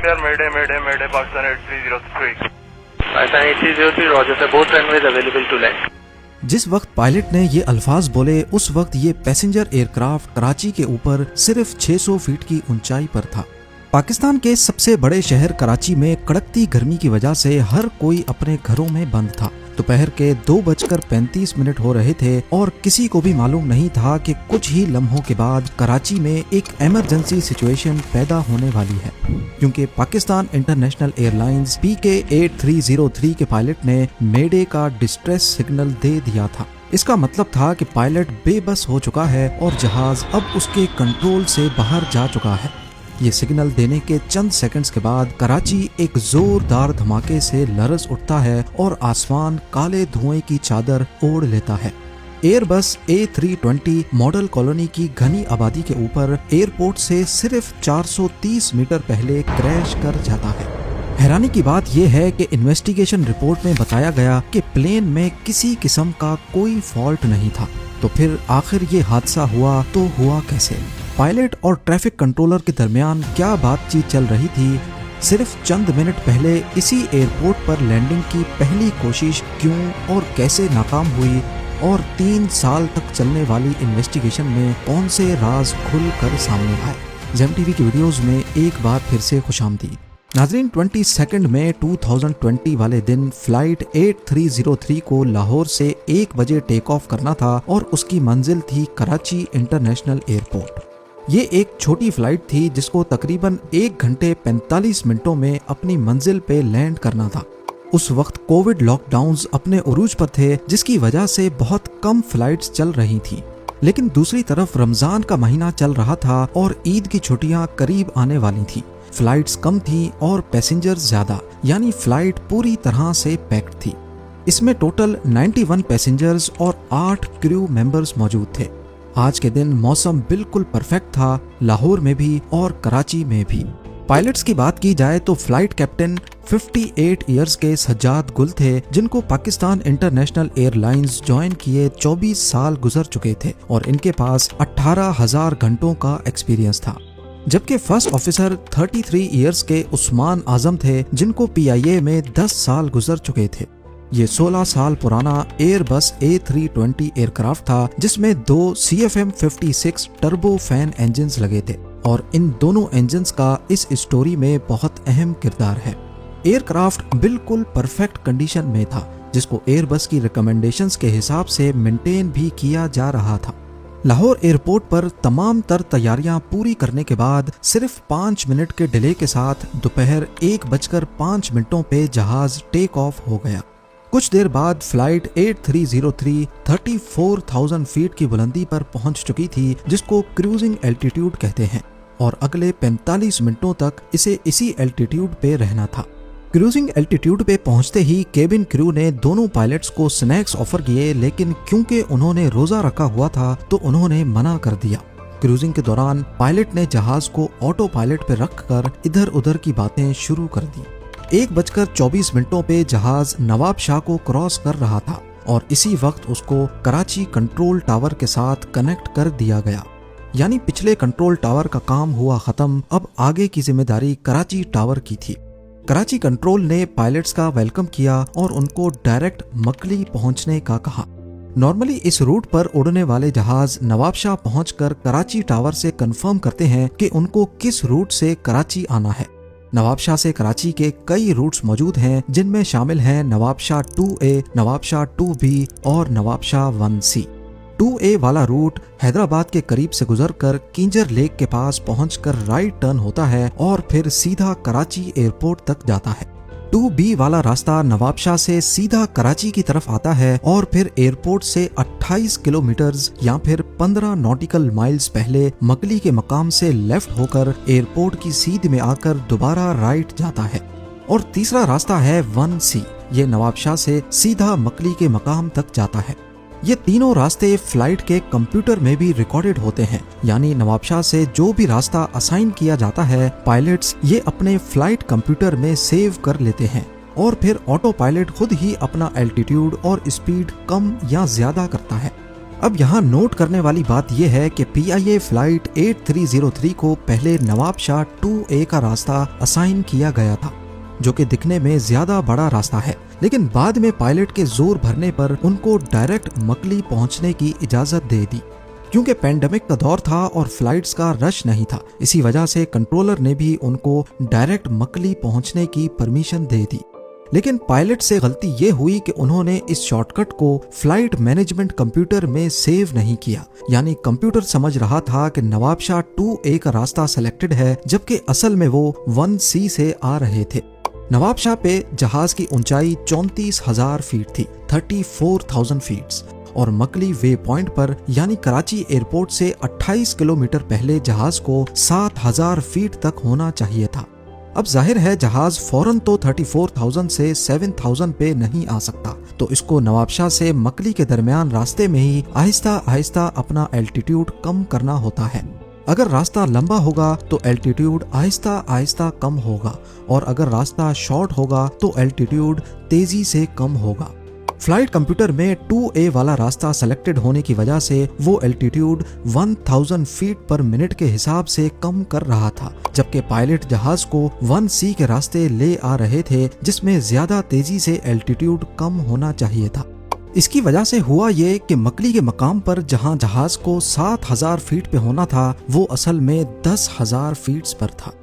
clear, Mayday, Pakistan 8303. Pakistan 8303, Roger sir, both runways available to land. जिस वक्त pilot ने ये अल्फाज बोले उस वक्त ये पैसेंजर एयरक्राफ्ट कराची के ऊपर सिर्फ 600 फीट की ऊंचाई पर था। पाकिस्तान के सबसे बड़े शहर कराची में कड़कती गर्मी की वजह से हर कोई अपने घरों में बंद था। दोपहर के 2:35 हो रहे थे और किसी को भी मालूम नहीं था कि कुछ ही लम्हों के बाद कराची में एक इमरजेंसी सिचुएशन पैदा होने वाली है, क्योंकि पाकिस्तान इंटरनेशनल एयरलाइंस PK-8303 के पायलट ने मेडे का डिस्ट्रेस सिग्नल दे दिया था। इसका मतलब था कि पायलट बेबस हो चुका है और जहाज अब उसके कंट्रोल से बाहर जा चुका है। ये सिग्नल देने के चंद सेकंड्स के बाद कराची एक जोरदार धमाके से लरज उठता है और आसमान काले धुएं की चादर ओढ़ लेता है। एयरबस A320 मॉडल कॉलोनी की घनी आबादी के ऊपर एयरपोर्ट से सिर्फ 430 मीटर पहले क्रैश कर जाता है। हैरानी की बात यह है कि इन्वेस्टिगेशन रिपोर्ट में बताया गया कि प्लेन में किसी किस्म का कोई फॉल्ट नहीं था। तो फिर आखिर ये हादसा हुआ तो हुआ कैसे? पायलट और ट्रैफिक कंट्रोलर के दरमियान क्या बातचीत चल रही थी? सिर्फ चंद मिनट पहले इसी एयरपोर्ट पर लैंडिंग की पहली कोशिश क्यों और कैसे नाकाम हुई? और 3 साल तक चलने वाली इन्वेस्टिगेशन में कौन से राज खुल कर सामने आए? जेम टीवी की वीडियोस में एक बार फिर से खुशामदीद। नाजरीन, 22 मई 2020 वाले दिन फ्लाइट 8303 को लाहौर से 1 बजे टेक ऑफ करना था और उसकी मंजिल थी कराची इंटरनेशनल एयरपोर्ट। ये एक छोटी फ्लाइट थी जिसको तकरीबन 1 घंटे 45 मिनटों में अपनी मंजिल पे लैंड करना था। उस वक्त कोविड लॉकडाउन्स अपने उरूज पर थे, जिसकी वजह से बहुत कम फ्लाइट्स चल रही थी। लेकिन दूसरी तरफ रमजान का महीना चल रहा था और ईद की छुट्टियां करीब आने वाली थी। फ्लाइट्स कम थी और पैसेंजर्स ज्यादा, यानी फ्लाइट पूरी तरह से पैक्ड थी। इसमें टोटल 91 पैसेंजर्स और 8 क्रू मेंबर्स मौजूद थे। आज के दिन मौसम बिल्कुल परफेक्ट था, लाहौर में भी और कराची में भी। पायलट्स की बात की जाए तो फ्लाइट कैप्टन 58 इयर्स के सज्जाद गुल थे, जिनको पाकिस्तान इंटरनेशनल एयरलाइंस ज्वाइन किए 24 साल गुजर चुके थे और इनके पास 18,000 घंटों का एक्सपीरियंस था। जबकि फर्स्ट ऑफिसर 33 इयर्स के उस्मान आजम थे, जिनको PIA में 10 साल गुजर चुके थे। ये 16 साल पुराना एयरबस A320 एयरक्राफ्ट था, जिसमें 2 CFM56 टर्बो फैन इंजन्स लगे थे और इन दोनों इंजन्स का इस स्टोरी में बहुत अहम किरदार है। एयरक्राफ्ट बिल्कुल परफेक्ट कंडीशन में था, जिसको एयरबस की रिकमेंडेशंस के हिसाब से मेंटेन भी किया जा रहा था। लाहौर एयरपोर्ट पर तमाम तर तैयारियां पूरी करने के बाद सिर्फ 5 मिनट के डिले के साथ दोपहर 1:05 पे जहाज टेक ऑफ हो गया। कुछ देर बाद फ्लाइट 8303 34,000 फीट की बुलंदी पर पहुंच चुकी थी, जिसको क्रूजिंग एल्टीट्यूड कहते हैं, और अगले 45 मिनटों तक इसे इसी एल्टीट्यूड पे रहना था। क्रूजिंग एल्टीट्यूड पे पहुंचते ही केबिन क्रू ने दोनों पायलट्स को स्नैक्स ऑफर किए, लेकिन क्योंकि उन्होंने रोजा रखा हुआ था तो उन्होंने मना कर दिया। क्रूजिंग के दौरान पायलट ने जहाज को ऑटो पायलट पे रखकर इधर उधर की बातें शुरू कर दी। 1:24 पे जहाज नवाब शाह को क्रॉस कर रहा था और इसी वक्त उसको कराची कंट्रोल टावर के साथ कनेक्ट कर दिया गया। यानी पिछले कंट्रोल टावर का काम हुआ खत्म, अब आगे की जिम्मेदारी कराची टावर की थी। कराची कंट्रोल ने पायलट्स का वेलकम किया और उनको डायरेक्ट मकली पहुंचने का कहा। नॉर्मली इस रूट पर उड़ने वाले जहाज नवाबशाह पहुंचकर कराची टावर से कंफर्म करते हैं कि उनको किस रूट से कराची आना है। नवाबशाह से कराची के कई रूट्स मौजूद हैं, जिनमें शामिल हैं नवाबशाह 2A, नवाबशाह 2B और नवाबशाह 1C। 2A वाला रूट हैदराबाद के करीब से गुजरकर किंजर लेक के पास पहुंचकर राइट टर्न होता है और फिर सीधा कराची एयरपोर्ट तक जाता है। 2B वाला रास्ता नवाबशाह से सीधा कराची की तरफ आता है और फिर एयरपोर्ट से 28 किलोमीटर या फिर 15 नॉटिकल माइल्स पहले मकली के मकाम से लेफ्ट होकर एयरपोर्ट की सीध में आकर दोबारा राइट जाता है। और तीसरा रास्ता है 1C, ये नवाबशाह से सीधा मकली के मकाम तक जाता है। ये तीनों रास्ते फ्लाइट के कंप्यूटर में भी रिकॉर्डेड होते हैं, यानी नवाबशाह से जो भी रास्ता असाइन किया जाता है पायलट्स ये अपने फ्लाइट कंप्यूटर में सेव कर लेते हैं और फिर ऑटो पायलट खुद ही अपना एल्टीट्यूड और स्पीड कम या ज्यादा करता है। अब यहाँ नोट करने वाली बात यह है कि PIA फ्लाइट 8303 को पहले नवाब शाह 2A का रास्ता असाइन किया गया था, जो कि दिखने में ज्यादा बड़ा रास्ता है, लेकिन बाद में पायलट के जोर भरने पर उनको डायरेक्ट मकली पहुंचने की इजाजत दे दी। क्योंकि पैंडेमिक का दौर था और फ्लाइट्स का रश नहीं था, इसी वजह से कंट्रोलर ने भी उनको डायरेक्ट मकली पहुंचने की परमिशन दे दी। लेकिन पायलट से गलती ये हुई कि उन्होंने इस शॉर्टकट को फ्लाइट मैनेजमेंट कंप्यूटर में सेव नहीं किया, यानी कंप्यूटर समझ रहा था कि नवाब शाह 2A का रास्ता सेलेक्टेड है, जबकि असल में वो 1C से आ रहे थे। नवाब शाह पे जहाज की ऊंचाई 34,000 फीट थी, 34,000 फीट्स, और मकली वे पॉइंट पर यानी कराची एयरपोर्ट से 28 किलोमीटर पहले जहाज को 7,000 फीट तक होना चाहिए था। अब जाहिर है जहाज फौरन तो 34,000 से 7,000 पे नहीं आ सकता, तो इसको नवाब शाह से मकली के दरमियान रास्ते में ही आहिस्ता आहिस्ता अपना एल्टीट्यूड कम करना होता है। अगर रास्ता लंबा होगा तो एल्टीट्यूड आहिस्ता आहिस्ता कम होगा, और अगर रास्ता शॉर्ट होगा तो एल्टीट्यूड तेजी से कम होगा। फ्लाइट कंप्यूटर में 2A वाला रास्ता सेलेक्टेड होने की वजह से वो एल्टीट्यूड 1000 फीट पर मिनट के हिसाब से कम कर रहा था, जबकि पायलट जहाज को 1C के रास्ते ले आ रहे थे, जिसमें ज्यादा तेजी से एल्टीट्यूड कम होना चाहिए था। इसकी वजह से हुआ ये कि मकली के मकाम पर जहां जहाज को 7,000 फीट पे होना था, वो असल में 10,000 फीट पर था।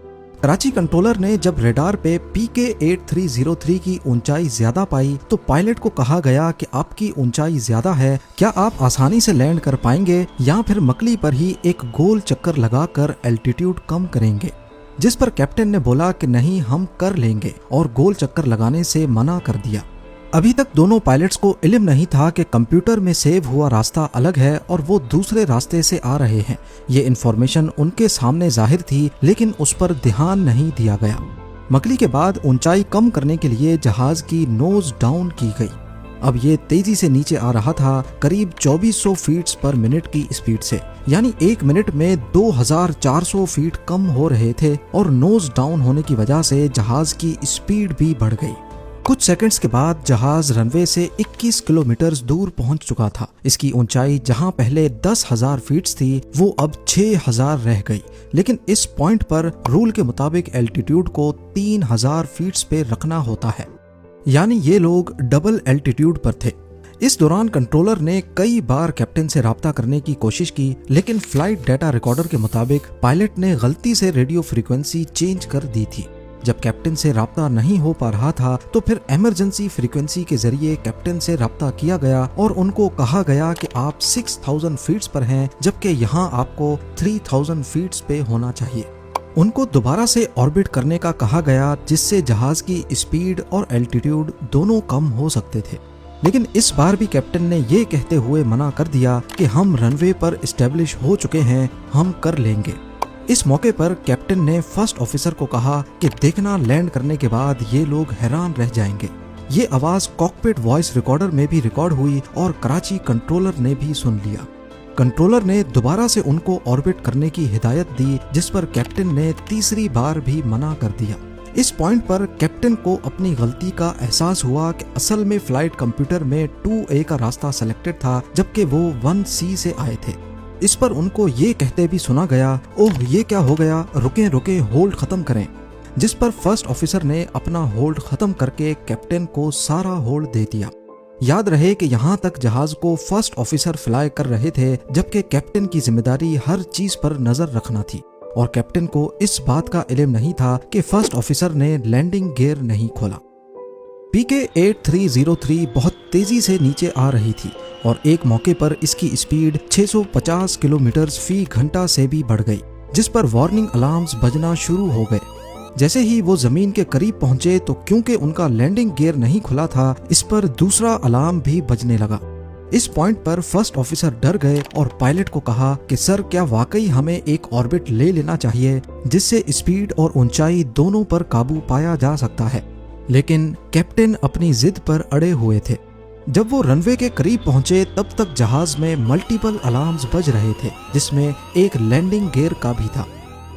कराची कंट्रोलर ने जब रेडार पे PK 8303 की ऊंचाई ज्यादा पाई तो पायलट को कहा गया कि आपकी ऊंचाई ज्यादा है, क्या आप आसानी से लैंड कर पाएंगे या फिर मकली पर ही एक गोल चक्कर लगाकर एल्टीट्यूड कम करेंगे। जिस पर कैप्टन ने बोला कि नहीं, हम कर लेंगे, और गोल चक्कर लगाने से मना कर दिया। अभी तक दोनों पायलट्स को इल्म नहीं था कि कंप्यूटर में सेव हुआ रास्ता अलग है और वो दूसरे रास्ते से आ रहे हैं। ये इन्फॉर्मेशन उनके सामने जाहिर थी, लेकिन उस पर ध्यान नहीं दिया गया। मकली के बाद ऊंचाई कम करने के लिए जहाज की नोज डाउन की गई। अब ये तेजी से नीचे आ रहा था, करीब 2400 फीट पर मिनट की स्पीड से, यानी एक मिनट में 2400 फीट कम हो रहे थे, और नोज डाउन होने की वजह से जहाज की स्पीड भी बढ़ गई। कुछ सेकंड्स के बाद जहाज रनवे से 21 किलोमीटर दूर पहुंच चुका था। इसकी ऊंचाई जहां पहले 10,000 फीट थी, वो अब 6,000 रह गई, लेकिन इस पॉइंट पर रूल के मुताबिक एल्टीट्यूड को 3,000 फीट पे रखना होता है, यानी ये लोग डबल एल्टीट्यूड पर थे। इस दौरान कंट्रोलर ने कई बार कैप्टन से राब्ता करने की कोशिश की, लेकिन फ्लाइट डाटा रिकॉर्डर के मुताबिक पायलट ने गलती से रेडियो फ्रीक्वेंसी चेंज कर दी थी। जब कैप्टन से राब्ता नहीं हो पा रहा था तो फिर इमरजेंसी फ्रीक्वेंसी के जरिए कैप्टन से राब्ता किया गया और उनको कहा गया कि आप 6,000 फीट पर हैं, जबकि यहाँ आपको 3,000 फीट पे होना चाहिए। उनको दोबारा से ऑर्बिट करने का कहा गया, जिससे जहाज की स्पीड और एल्टीट्यूड दोनों कम हो सकते थे, लेकिन इस बार भी कैप्टन ने ये कहते हुए मना कर दिया कि हम रनवे पर एस्टेब्लिश हो चुके हैं, हम कर लेंगे। इस मौके पर कैप्टन ने फर्स्ट ऑफिसर को कहा कि देखना, लैंड करने के बाद ये लोग हैरान रह जाएंगे। ये आवाज कॉकपिट वॉइस रिकॉर्डर में भी रिकॉर्ड हुई और कराची कंट्रोलर ने भी सुन लिया। कंट्रोलर ने दोबारा से उनको ऑर्बिट करने की हिदायत दी, जिस पर कैप्टन ने तीसरी बार भी मना कर दिया। इस पॉइंट पर कैप्टन को अपनी गलती का एहसास हुआ कि असल में फ्लाइट कंप्यूटर में 2A का रास्ता सेलेक्टेड था, जबकि वो 1C से आए थे। इस पर उनको ये कहते भी सुना गया, ओह ये क्या हो गया, रुके रुके, होल्ड खत्म करें। जिस पर फर्स्ट ऑफिसर ने अपना होल्ड खत्म करके कैप्टन को सारा होल्ड दे दिया। याद रहे कि यहाँ तक जहाज को फर्स्ट ऑफिसर फ्लाई कर रहे थे, जबकि कैप्टन की जिम्मेदारी हर चीज पर नजर रखना थी, और कैप्टन को इस बात का इल्म नहीं था कि फर्स्ट ऑफिसर ने लैंडिंग गियर नहीं खोला। PK 8303 बहुत तेजी से नीचे आ रही थी और एक मौके पर इसकी स्पीड 650 किलोमीटर फी घंटा से भी बढ़ गई, जिस पर वार्निंग अलार्म्स बजना शुरू हो गए। जैसे ही वो जमीन के करीब पहुंचे तो क्योंकि उनका लैंडिंग गियर नहीं खुला था, इस पर दूसरा अलार्म भी बजने लगा। इस पॉइंट पर फर्स्ट ऑफिसर डर गए और पायलट को कहा कि सर, क्या वाकई हमें एक ऑर्बिट ले लेना चाहिए जिससे स्पीड और ऊंचाई दोनों पर काबू पाया जा सकता है। लेकिन कैप्टन अपनी जिद पर अड़े हुए थे। जब वो रनवे के करीब पहुंचे तब तक जहाज में मल्टीपल अलार्म्स बज रहे थे, जिसमें एक लैंडिंग गियर का भी था।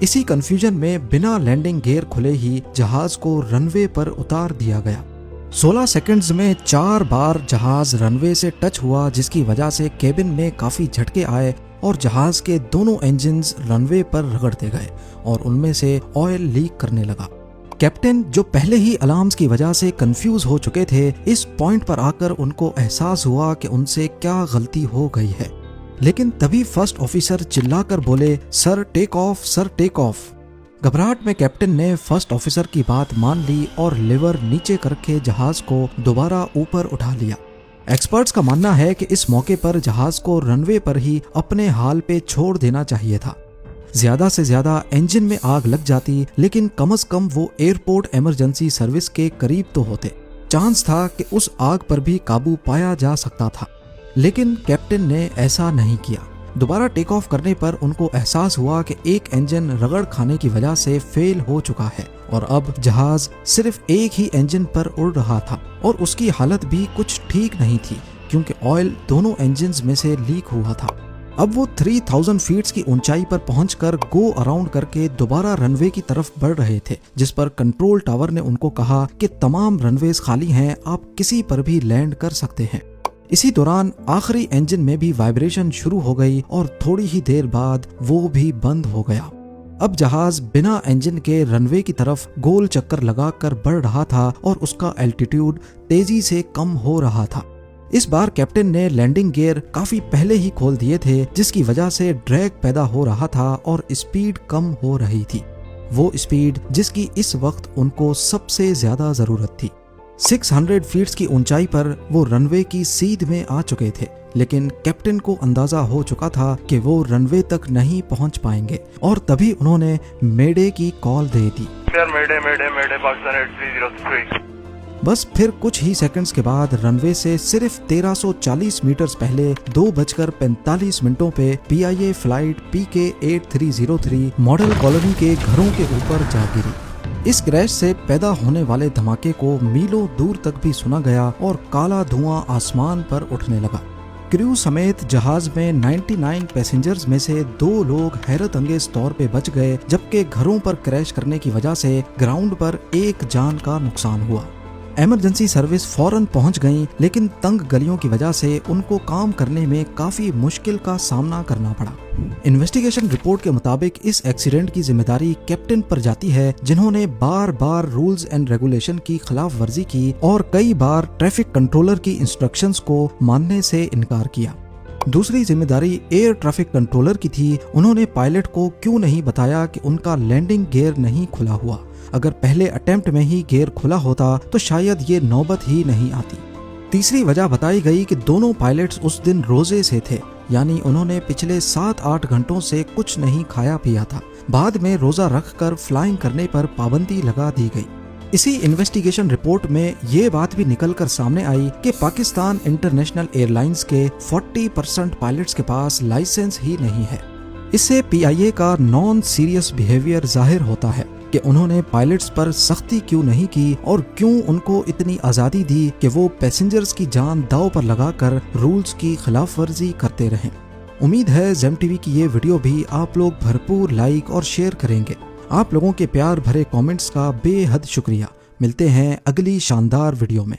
इसी कंफ्यूजन में बिना लैंडिंग गियर खुले ही जहाज को रनवे पर उतार दिया गया। 16 सेकंड्स में 4 बार जहाज रनवे से टच हुआ, जिसकी वजह से केबिन में काफी झटके आए और जहाज के दोनों इंजन्स रनवे पर रगड़ते गए और उनमें से ऑयल लीक करने लगा। कैप्टन, जो पहले ही अलार्म्स की वजह से कंफ्यूज हो चुके थे, इस पॉइंट पर आकर उनको एहसास हुआ कि उनसे क्या गलती हो गई है। लेकिन तभी फर्स्ट ऑफिसर चिल्लाकर बोले, sir take off, sir take off. घबराहट में कैप्टन ने फर्स्ट ऑफिसर की बात मान ली और लिवर नीचे करके जहाज को दोबारा ऊपर उठा लिया। एक्सपर्ट्स का मानना है कि इस मौके पर जहाज को रनवे पर ही अपने हाल पे छोड़ देना चाहिए था। ज्यादा से ज्यादा इंजन में आग लग जाती, लेकिन कम से कम वो एयरपोर्ट इमरजेंसी सर्विस के करीब तो होते। चांस था कि उस आग पर भी काबू पाया जा सकता था, लेकिन कैप्टन ने ऐसा नहीं किया। दोबारा टेक ऑफ करने पर उनको एहसास हुआ कि एक इंजन रगड़ खाने की वजह से फेल हो चुका है और अब जहाज सिर्फ एक ही इंजन पर उड़ रहा था और उसकी हालत भी कुछ ठीक नहीं थी, क्योंकि ऑयल दोनों इंजन्स में से लीक हुआ था। अब वो 3000 फीट की ऊंचाई पर पहुंचकर गो अराउंड करके दोबारा रनवे की तरफ बढ़ रहे थे, जिस पर कंट्रोल टावर ने उनको कहा कि तमाम रनवेज खाली हैं, आप किसी पर भी लैंड कर सकते हैं। इसी दौरान आखिरी इंजन में भी वाइब्रेशन शुरू हो गई और थोड़ी ही देर बाद वो भी बंद हो गया। अब जहाज बिना इंजन के रनवे की तरफ गोल चक्कर लगाकर बढ़ रहा था और उसका एल्टीट्यूड तेजी से कम हो रहा था। इस बार कैप्टन ने लैंडिंग गियर काफी पहले ही खोल दिए थे, जिसकी वजह से ड्रैग पैदा हो रहा था और स्पीड कम हो रही थी, वो स्पीड जिसकी इस वक्त उनको सबसे ज्यादा जरूरत थी। 600 फीट की ऊंचाई पर वो रनवे की सीध में आ चुके थे, लेकिन कैप्टन को अंदाजा हो चुका था कि वो रनवे तक नहीं पहुंच पाएंगे और तभी उन्होंने मेडे की कॉल दे दी। सर मेडे मेडे मेडे पाकिस्तान 8303। बस फिर कुछ ही सेकंड्स के बाद रनवे से सिर्फ 1340 मीटर पहले 2:45 पे PIA flight PK 8303 model colony के घरों के ऊपर जा गिरी। इस क्रैश से पैदा होने वाले धमाके को मीलों दूर तक भी सुना गया और काला धुआं आसमान पर उठने लगा। क्रू समेत जहाज में 99 पैसेंजर्स में से 2 लोग हैरत अंगेज तौर पे बच गए, जबकि घरों पर क्रैश करने की वजह से ग्राउंड पर एक जान का नुकसान हुआ। इमरजेंसी सर्विस फौरन पहुंच गई, लेकिन तंग गलियों की वजह से उनको काम करने में काफी मुश्किल का सामना करना पड़ा। इन्वेस्टिगेशन रिपोर्ट के मुताबिक इस एक्सीडेंट की जिम्मेदारी कैप्टन पर जाती है, जिन्होंने बार बार रूल्स एंड रेगुलेशन की खिलाफ वर्जी की और कई बार ट्रैफिक कंट्रोलर की इंस्ट्रक्शंस को मानने से इनकार किया। दूसरी जिम्मेदारी एयर ट्रैफिक कंट्रोलर की थी। उन्होंने पायलट को क्यों नहीं बताया कि उनका लैंडिंग गियर नहीं खुला हुआ। अगर पहले अटेम्प्ट में ही गियर खुला होता तो शायद ये नौबत ही नहीं आती। तीसरी वजह बताई गई कि दोनों पायलट्स उस दिन रोजे से थे, यानी उन्होंने पिछले 7-8 घंटों से कुछ नहीं खाया पिया था। बाद में रोजा रखकर फ्लाइंग करने पर पाबंदी लगा दी गई। इसी इन्वेस्टिगेशन रिपोर्ट में ये बात भी निकलकर सामने आई कि पाकिस्तान इंटरनेशनल एयरलाइंस के 40% पायलट्स के पास लाइसेंस ही नहीं है। इससे PIA का नॉन सीरियस बिहेवियर जाहिर होता है कि उन्होंने पायलट्स पर सख्ती क्यों नहीं की और क्यों उनको इतनी आज़ादी दी कि वो पैसेंजर्स की जान दांव पर लगाकर रूल्स की खिलाफ वर्जी करते रहें। उम्मीद है ज़ेम टीवी की ये वीडियो भी आप लोग भरपूर लाइक और शेयर करेंगे। आप लोगों के प्यार भरे कमेंट्स का बेहद शुक्रिया। मिलते हैं अगली शानदार वीडियो में।